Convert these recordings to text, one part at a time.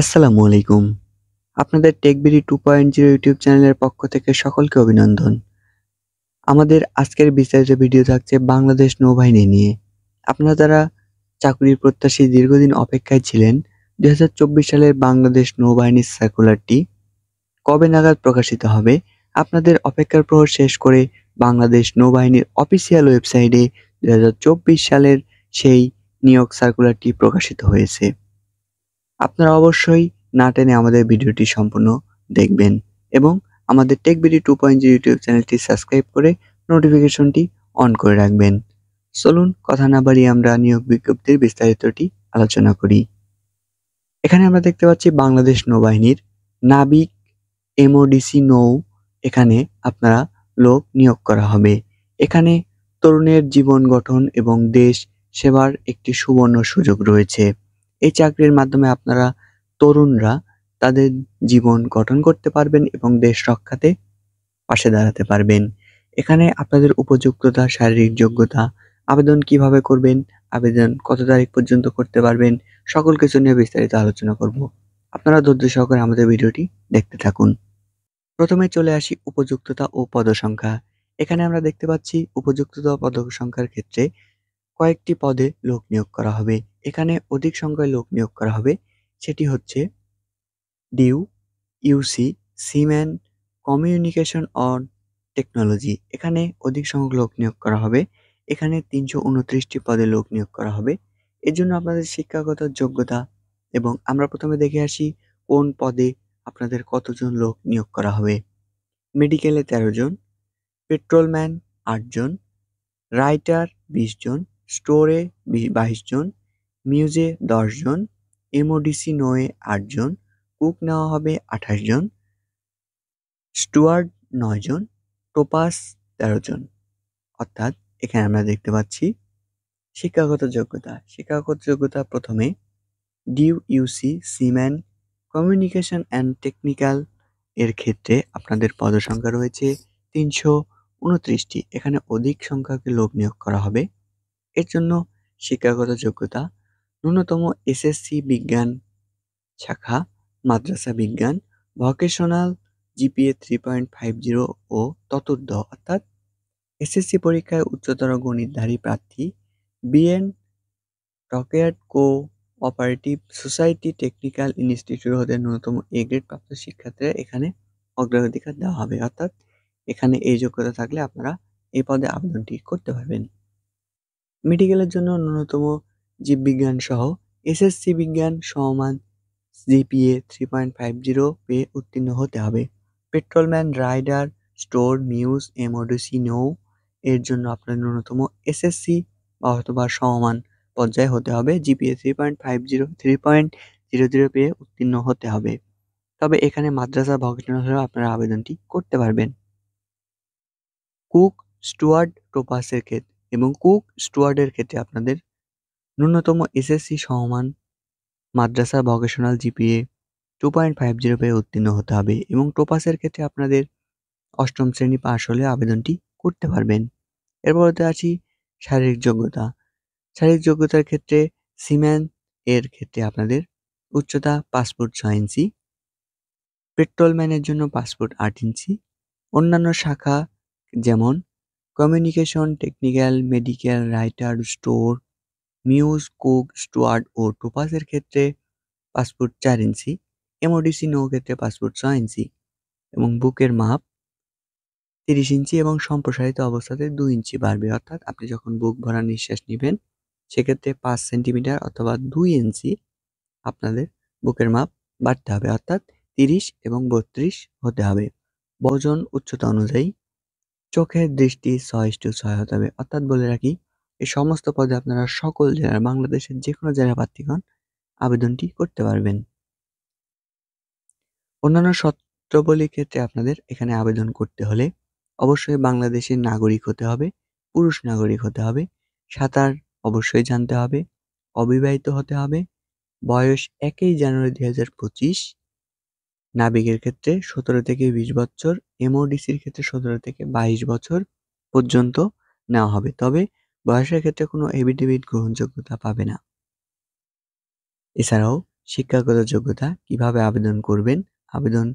আসসালামু আলাইকুম। আপনাদের টেকবিডি 2.0 ইউটিউব চ্যানেলের পক্ষ থেকে সকলকে অভিনন্দন। আমাদের আজকের বিস্তারিত ভিডিও থাকছে বাংলাদেশ নৌবাহিনী নিয়ে। আপনারা যারা চাকরির প্রত্যাশী দীর্ঘদিন অপেক্ষায় ছিলেন, 2024 সালের বাংলাদেশ নৌবাহিনীর সার্কুলারটি কবে নাগাদ প্রকাশিত হবে? আপনাদের অপেক্ষার প্রহর শেষ করে বাংলাদেশ নৌবাহিনীর অফিসিয়াল ওয়েবসাইটে 2024 সালের সেই নিয়োগ সার্কুলারটি প্রকাশিত হয়েছে। আপনারা অবশ্যই না টেনে আমাদের ভিডিওটি সম্পূর্ণ দেখবেন এবং আমাদের টেকবিডি 2.0 ইউটিউব চ্যানেলটি সাবস্ক্রাইব করে নোটিফিকেশনটি অন করে রাখবেন। চলুন কথা না বাড়িয়ে আমরা নিয়োগ বিজ্ঞপ্তির বিস্তারিতটি আলোচনা করি। এখানে আমরা দেখতে পাচ্ছি বাংলাদেশ নৌবাহিনীর নাবিক এমওডিসি নৌ, এখানে আপনারা লোক নিয়োগ করা হবে। এখানে তরুণের জীবন গঠন এবং দেশ সেবার একটি সুবর্ণ সুযোগ রয়েছে। এই চাকরির মাধ্যমে আপনারা তরুণরা তাদের জীবন গঠন করতে পারবেন এবং দেশ রক্ষাতে পাশে দাঁড়াতে পারবেন। এখানে আপনাদের উপযুক্ততা, শারীরিক যোগ্যতা, আবেদন কিভাবে করবেন, আবেদন কত তারিখ পর্যন্ত করতে পারবেন, সকল কিছু নিয়ে বিস্তারিত আলোচনা করব। আপনারা ধৈর্য সহকারে আমাদের ভিডিওটি দেখতে থাকুন। প্রথমে চলে আসি উপযুক্ততা ও পদসংখ্যা। এখানে আমরা দেখতে পাচ্ছি উপযুক্ততা ও পদসংখ্যার ক্ষেত্রে কয়েকটি পদে লোক নিয়োগ করা হবে। এখানে অধিক সংখ্যায় লোক নিয়োগ করা হবে, সেটি হচ্ছে ডিউ, ইউসি, সিম্যান, কমিউনিকেশন অন টেকনোলজি। এখানে অধিক সংখ্যক লোক নিয়োগ করা হবে। এখানে 329টি পদে লোক নিয়োগ করা হবে। এর জন্য আপনাদের শিক্ষাগত যোগ্যতা এবং আমরা প্রথমে দেখে আসি কোন পদে আপনাদের কতজন লোক নিয়োগ করা হবে। মেডিকেলে 13 জন, পেট্রোলম্যান 8 জন, রাইটার 20 জন, স্টোরে 22 জন, মিউজে 10 জন, এমওডিসি নৌয়ে 8 জন, কুক নেওয়া হবে 28 জন, স্টুয়ার্ড 9 জন, টোপাস 13 জন। অর্থাৎ এখানে আমরা দেখতে পাচ্ছি শিক্ষাগত যোগ্যতা। শিক্ষাগত যোগ্যতা প্রথমে ডিউ, ইউসি, সিম্যান, কমিউনিকেশন অ্যান্ড টেকনিক্যাল এর ক্ষেত্রে আপনাদের পদসংখ্যা রয়েছে 329টি। এখানে অধিক সংখ্যক লোক নিয়োগ করা হবে। এর জন্য শিক্ষাগত যোগ্যতা ন্যূনতম এসএসসি বিজ্ঞান শাখা, মাদ্রাসা বিজ্ঞান, ভোকেশনাল জিপিএ 3.50 ও ততোর্ধ্ব, অর্থাৎ এসএসসি পরীক্ষায় উচ্চতর গণিতধারী প্রার্থী, BN rocket cooperative society technical institute হতে ন্যূনতম এ গ্রেড প্রাপ্ত শিক্ষার্থীরা এখানে অগ্রাধিকার দেওয়া হবে। অর্থাৎ এখানে এই যোগ্যতা থাকলে আপনারা এই পদে আবেদনটি করতে পারবেন। মেডিকেলের জন্য ন্যূনতম জীববিজ্ঞান সহ এসএসসি বিজ্ঞান সমমান জিপিএ 3.50 পেয়ে উত্তীর্ণ হতে হবে। পেট্রোলম্যান, রাইডার, স্টোর, মিউজ, এমওডিসি নৌ এর জন্য আপনার ন্যূনতম এসএসসি অথবা সমমান পর্যায়ে হতে হবে। জিপিএ 3.00 পেয়ে উত্তীর্ণ হতে হবে। তবে এখানে মাদ্রাসা ভোকেশনাল হলেও আপনারা আবেদনটি করতে পারবেন। কুক, স্টুয়ার্ড, টোপাসের ক্ষেত্রে এবং কুক স্টুয়ার্ডের ক্ষেত্রে আপনাদের ন্যূনতম এসএসসি সমমান মাদ্রাসা ভোকেশনাল জিপিএ 2.50 পেয়ে উত্তীর্ণ হতে হবে এবং টোপাসের ক্ষেত্রে আপনাদের 8ম শ্রেণী পাশ হলে আবেদনটি করতে পারবেন। এরপরে আছি শারীরিক যোগ্যতা। শারীরিক যোগ্যতার ক্ষেত্রে সিম্যান এর ক্ষেত্রে আপনাদের উচ্চতা 5 ফুট 6 ইঞ্চি, পেট্রোলম্যানের জন্য 5 ফুট 8 ইঞ্চি, অন্যান্য শাখা যেমন communication, technical, medical, writer, store, মিউজ, কুক, স্টুয়ার্ড ও টোপাসের ক্ষেত্রে 5 ফুট 4 ইঞ্চি, এমওডিসি নৌ ক্ষেত্রে 5 ফুট 6 ইঞ্চি এবং বুকের মাপ 30 ইঞ্চি এবং সম্প্রসারিত অবস্থাতে 2 ইঞ্চি বাড়বে। অর্থাৎ আপনি যখন বুক ভরা নিঃশ্বাস নেবেন সেক্ষেত্রে 5 সেন্টিমিটার অথবা 2 ইঞ্চি আপনাদের বুকের মাপ বাড়তে হবে, অর্থাৎ 30 এবং 32 হতে হবে। ওজন উচ্চতা অনুযায়ী চোখের দৃষ্টি 6:6 হতে হবে। অর্থাৎ বলে রাখি, এই সমস্ত পদে আপনারা সকল জেলার বাংলাদেশের যে কোনো জেলার প্রার্থীগণ আবেদনটি করতে পারবেন। অন্যান্য শর্তাবলীর ক্ষেত্রে আপনাদের এখানে আবেদন করতে হলে অবশ্যই বাংলাদেশের নাগরিক হতে হবে, পুরুষ নাগরিক হতে হবে, সাঁতার অবশ্যই জানতে হবে, অবিবাহিত হতে হবে, বয়স 1 জানুয়ারি 2025, নাবিকের ক্ষেত্রে 17 থেকে 20 বছর, এমওডিসির ক্ষেত্রে 17 থেকে 22 বছর পর্যন্ত নেওয়া হবে। তবে বয়সের ক্ষেত্রে কোনো এফিডেভিট গ্রহণযোগ্যতা পাবে না। এছাড়াও শিক্ষাগত যোগ্যতা, কিভাবে আবেদন করবেন। আবেদন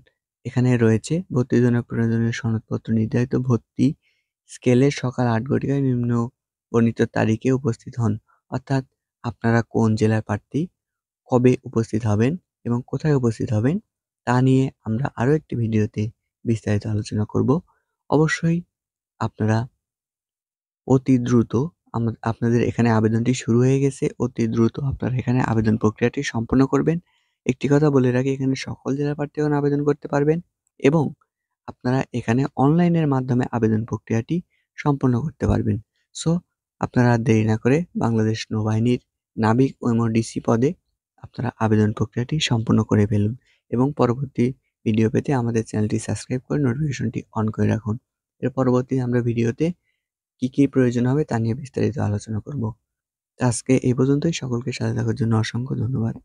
এখানে রয়েছে ভর্তির জন্য প্রয়োজনীয় সনদপত্র নির্ধারিত ভর্তি স্কেলে সকাল ৮ ঘটিকায় নিম্ন বর্ণিত তারিখে উপস্থিত হন। অর্থাৎ আপনারা কোন জেলার প্রার্থী, কবে উপস্থিত হবেন এবং কোথায় উপস্থিত হবেন তা নিয়ে আমরা আরো একটি ভিডিওতে বিস্তারিত আলোচনা করব। অবশ্যই আপনারা অতি দ্রুত আপনাদের এখানে আবেদনটি শুরু হয়ে গেছে। অতি দ্রুত আপনারা এখানে আবেদন প্রক্রিয়াটি সম্পন্ন করবেন। একটি কথা বলে রাখি, এখানে সকল জেলার প্রার্থীগণ আবেদন করতে পারবেন এবং আপনারা এখানে অনলাইনের মাধ্যমে আবেদন প্রক্রিয়াটি সম্পন্ন করতে পারবেন। সো আপনারা আর দেরি না করে বাংলাদেশ নৌবাহিনীর নাবিক ও ডিসি পদে আপনারা আবেদন প্রক্রিয়াটি সম্পন্ন করে ফেলুন এবং পরবর্তী ভিডিও পেতে আমাদের চ্যানেলটি সাবস্ক্রাইব করে নোটিফিকেশনটি অন করে রাখুন। এর পরবর্তী আমরা ভিডিওতে কি প্রয়োজন হবে তা নিয়ে বিস্তারিত আলোচনা করব। আজকে এই পর্যন্তই। সকলকে সাথে থাকার জন্য অসংখ্য ধন্যবাদ।